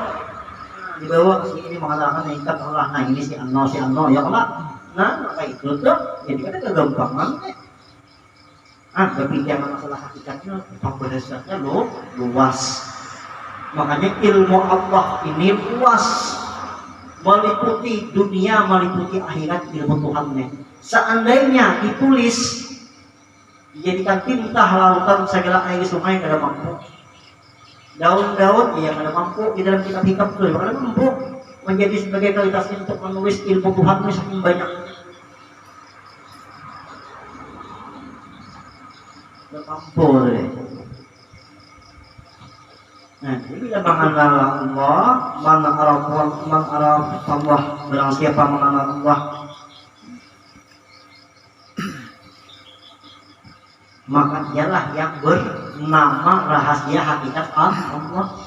Dibawa ke sini mengatakan ikat Allah. Nah ini si Ano ya Allah. Nah kayak itu tuh. Jadi kita kegampangan. Berbicara masalah hakikatnya, pembahasannya luas. Makanya ilmu Allah ini luas, meliputi dunia, meliputi akhirat ilmu Tuhannya. Seandainya ditulis dijadikan tinta lautan segala air sungai kada mampu. Daun-daun yang kada mampu di dalam kitab hikam itu kada mampu menjadi sebagai kualitasnya untuk menulis ilmu Tuhan itu saking banyak. Tidak mampu deh. Nah, jadi bila mengenal Allah, man araf Allah, barang siapa mengenal Allah, maka dialah yang bernama rahasia hakikat Allah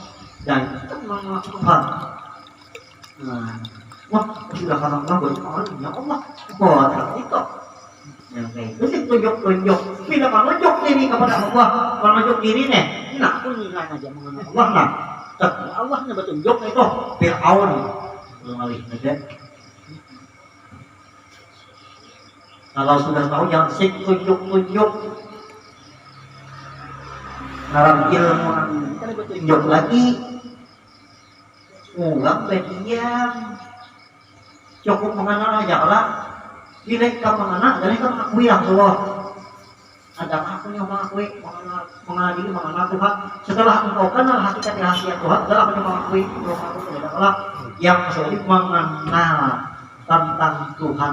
dan itu mengenal Tuhan. Nah, wah sudah kata Allah berarti ya Allah, wah itu. Yang kayak itu sih tunjuk. Bila menunjuk diri kepada Allah, menunjuk diri nih, nak pun keyakinan aja mengenai Allah nah. Tapi Allahnya bertunjuk itu Fir'aun mengalih aja. Kalau sudah tahu yang sik tunjuk-tunjuk dalam ilmu kita bertunjuk lagi ulang diam cukup mengenal aja lah bila kita mengenal dan kita mengakui yang Allah ada aku yang mengakui mengenal diri mengenal Tuhan setelah engkau kenal hakikat rahasia Tuhan adalah aku yang mengakui Tuhan aku adalah yang sulit mengenal tentang Tuhan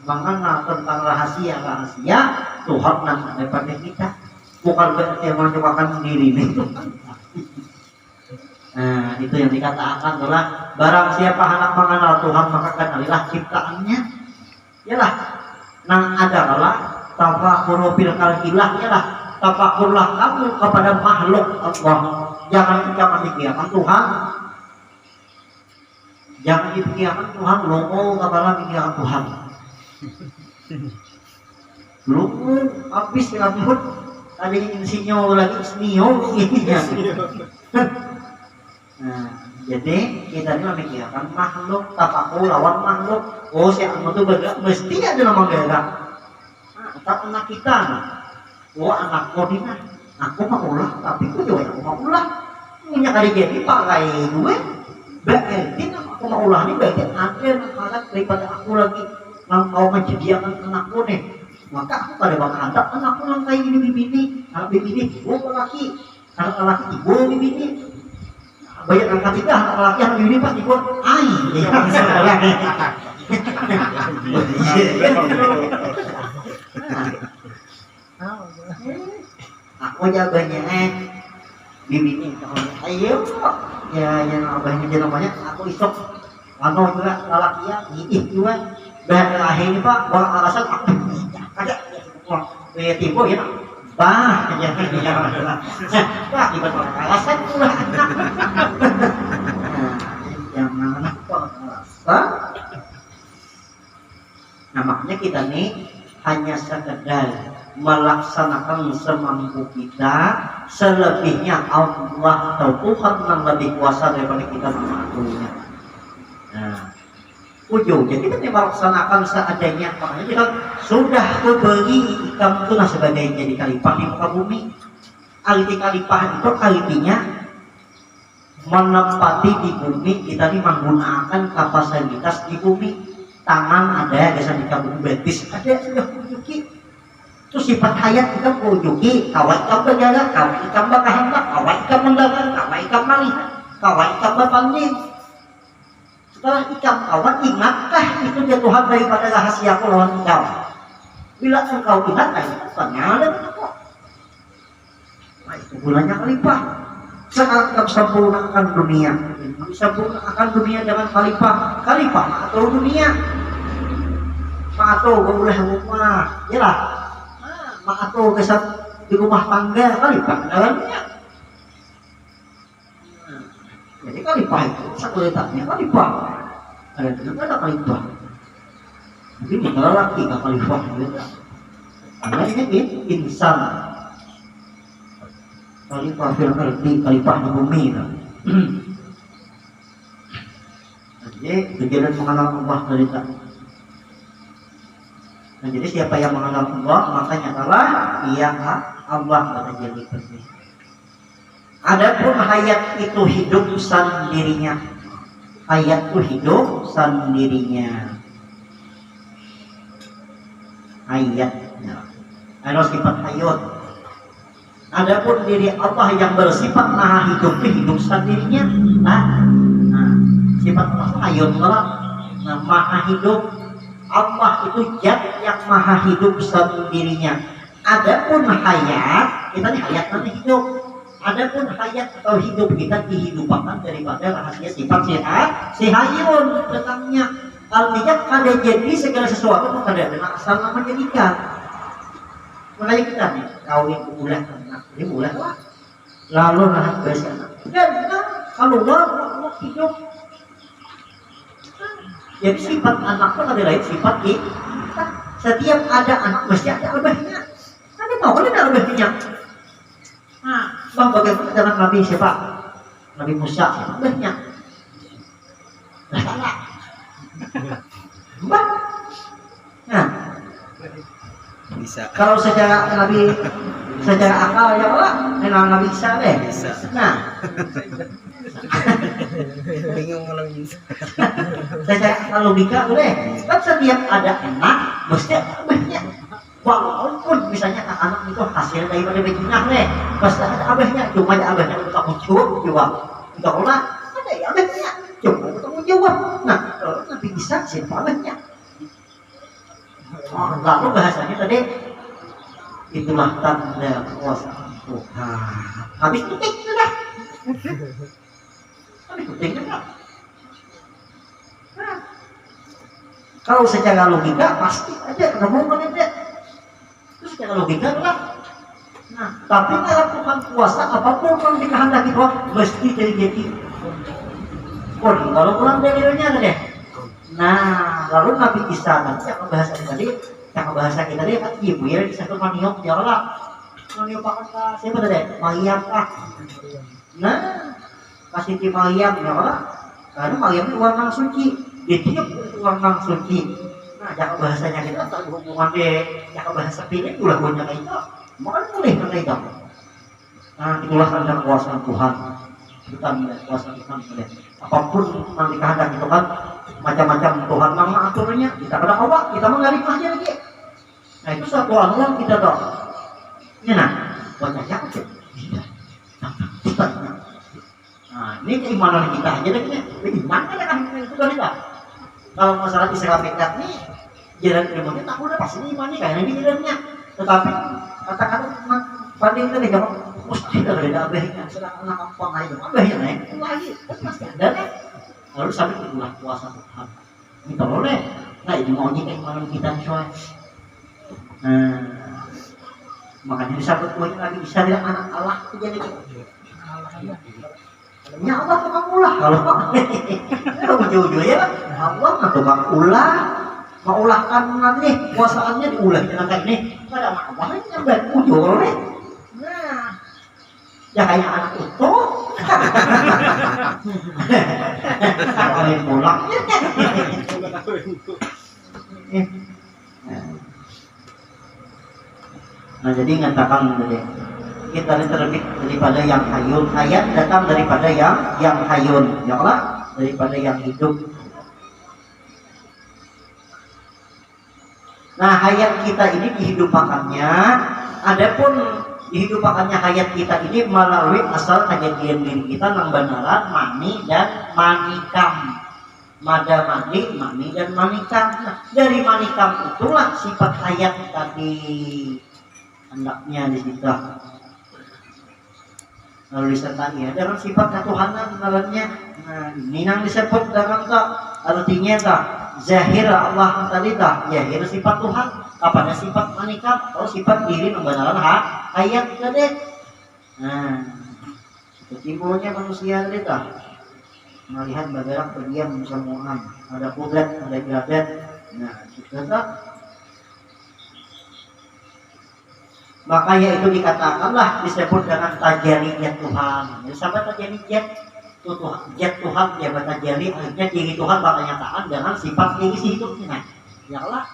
mengenal tentang rahasia Tuhan dan daripada kita bukan berarti mencobakan diri itu. Nah itu yang dikatakan adalah barang siapa hendak mengenal Tuhan maka kenalilah ciptaannya yalah nang adalah tafakur fil khalqillah yalah tafakurlah kamu kepada makhluk Allah jangan dikirakan Tuhan jangan dipikirkan Tuhan lomo kepada pikiran Tuhan lomo habis rambut tadi insinyur lagi insinyur nah jadi kita ini memikirkan makhluk tafakur lawan makhluk oh si anak itu bergerak mesti ada nama gerak atau anak kita oh anak kodina aku mau ulah tapi aku juga aku mau ulah punya kali jadi pakai gue berarti aku mau ulah ini bagian ada anak daripada aku lagi mau menyediakan anakku nih maka aku pada bakal hadap anakku yang kayak gini anak bini gue laki anak laki ibu bini banyak anak ketiga anak laki anak bini pas ibu ai aku jaganya bini ayo ya yang abahnya dia namanya aku isok wano juga lalakian ngitih juga bahan lahir ini pak buang alasan aku ada kayak tipu ya bah wah tiba alasan pula jangan apa alasan nah makanya kita nih hanya sekedar melaksanakan semampu kita selebihnya Allah atau Tuhan yang lebih kuasa daripada kita mengaturnya nah ujungnya kita melaksanakan seadanya makanya kita sudah kebeli ikan itu nah sebagainya di kalipah di muka bumi aliti kalipah itu alitinya menempati di bumi kita ini menggunakan kapasitas di bumi tangan ada biasa di bumi betis ada sudah menunjuki itu sifat hayat kita menunjuki kawai ikan berjaga kawai ikan berkahendak kawai ikan mendagang kawai ikan melihat kawai ikan berpanding setelah ikan kawan ingatkah itu jatuhan daripada rahasia aku lawan engkau bila engkau ingat nah itu ternyata kok nah itu gunanya khalifah saat engkau sempurnakan dunia sempurnakan dunia dengan khalifah atau dunia atau boleh rumah ya lah atau kesat di rumah tangga khalifah dalamnya jadi khalifah itu satu letaknya khalifah ada khalifah tapi tinggal lagi ke khalifah gitu karena ini insan khalifah fil ardi khalifah di bumi jadi kejadian mengenal Allah dari tak nah jadi siapa yang mengenal Allah makanya adalah ia Allah pada jadi bersih. Adapun hayat itu hidup sendirinya. Hayat itu hidup sendirinya. Hayatnya. Ada sifat hayat. Adapun diri Allah yang bersifat maha hidup sendirinya. Nah, sifat Allah hayat nah, maha hidup. Allah itu zat yang maha hidup sendirinya. Adapun hayat, kita ini hayat nanti hidup. Adapun hayat atau hidup kita dihidupkan daripada rahasia sifat si hayun tentangnya artinya kada jadi segala sesuatu itu kada ada asal menjadikan makanya kita nih kawin bulan anak ini bulan lah lalu anak bersih anak dan kalau Allah hidup jadi sifat anak pun ada lain sifat kita setiap ada anak mesti ada lebihnya tapi tahu ada lebihnya nah Bang, bagaimana dengan Nabi siapa? Nabi Musa, siapa abahnya? Nah, salah. Bang. Nah, Bisa. kalau secara akal ya Allah, memang Nabi Isa deh. Bisa. Nah, Bingung kalau bisa. secara logika boleh. Kan setiap ada anak mesti ada abahnya. Walaupun misalnya anak itu hasil daripada beginah deh, pasti ada abahnya. Cuma ada abahnya untuk tanggung jawab. Untuk Allah ada ya abahnya. Cuma untuk tanggung jawab. Nah, kalau Nabi Isa siapa abahnya? Oh, lalu bahasanya tadi itulah tanda kuasa Tuhan. Habis penting sudah. Habis penting sudah. Nah, kalau secara logika pasti aja ketemu kan aja. Itu secara logika lah. Nah, tapi dalam Tuhan kuasa apapun yang dikehendaki Tuhan mesti jadi. Kalau kurang dalilnya deh. Nah, lalu Nabi Isa nanti yang bahasa kita tadi kan Jibril bisa ke maniok ya Allah. Maniok apa siapa tadi? Maryam kah? Nah, kasih ti Maryam ya Allah. Karena Maryam itu orang suci, dia itu orang suci. Nah, jangan bahasanya kita tak hubungan deh. Jangan bahasa pilih ulah punya kayak itu. Makanya boleh kayak itu. Nah, itulah tanda kuasa Tuhan. Kita melihat kuasa Tuhan boleh. Apapun yang dikehendaki itu kan macam-macam Tuhan nama aturnya kita pada Allah kita mengarif aja lagi. Nah itu suatu Allah kita tahu. Ya nah, baca siapa sih? Nah ini keimanan kita aja lagi nih. Bagaimana ya kan itu kan kita? Kalau masalah Islam dekat nih jalan ilmunya tak udah pasti imani kayaknya di jalannya. Tetapi kata-kata pandai itu nih jawab mesti ada abahnya. Sedang anak kampung aja abahnya naik lagi pasti ada nih. Lalu sampai itulah kuasa Tuhan. Kita boleh. Nah ini maunya keimanan kita soal. Makanya disebut kuatnya lagi bisa tidak anak Allah itu jadi. Ya Allah tukang ulah. Kalau ujung-ujung ya Allah tukang ulah. Maulahkan nanti kuasaannya diulah dengan kayak ini. Pada Allah ini yang baik ujung nih. Nah, ya kayak anak itu. Kawin pulang. Nah jadi ngatakan tadi kita terbit daripada yang hayun, hayat datang daripada yang hayun, ya Allah daripada yang hidup. Nah hayat kita ini dihidupakannya, adapun dihidupakannya hayat kita ini melalui asal kejadian diri kita nang benaran mani dan manikam. Mada mani dan manikam. Nah, dari manikam itulah sifat hayat tadi hendaknya di situ. Lalu disertai ya dalam sifat ketuhanan dalamnya. Nah, ini yang disebut dalam tak artinya tak zahir Allah tadi tak zahir sifat Tuhan. Apanya sifat manikam atau sifat diri membenaran hayat tadi. Nah, timbulnya manusia tadi tak melihat bergerak berdiam bersamaan, ada kudrat, ada iradat. Nah, kita tak. Makanya itu dikatakanlah disebut dengan tajaliyat Tuhan. Jadi sampai tajaliyat Tuhan, Tuhan dia bertajali, akhirnya diri Tuhan bakal nyatakan dengan sifat diri hidupnya. Ya Allah.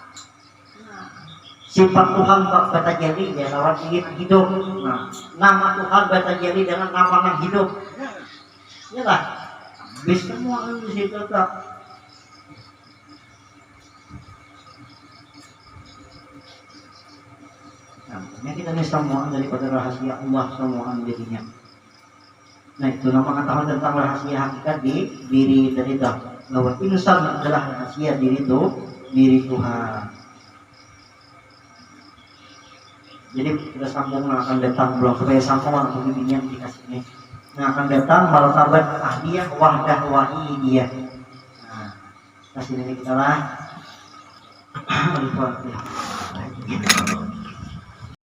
Sifat Tuhan bertajali ya lewat diri hidup. Nah, nama Tuhan bertajali dengan nama yang hidup. Ya lah. Bisa semua di situ tak. Nah, kita ini semua daripada rahasia Allah semua jadinya. Nah itu nama katakan tentang rahasia hakikat di diri tadi tak. Bahwa insan adalah rahasia diri itu diri Tuhan. Jadi kita sambung akan datang belum supaya sambung atau bimbingan dikasih ini. Nah akan datang martabat ahliyah wahdah wahidiyah. Nah kasih ini kita lah. Al-Fatihah.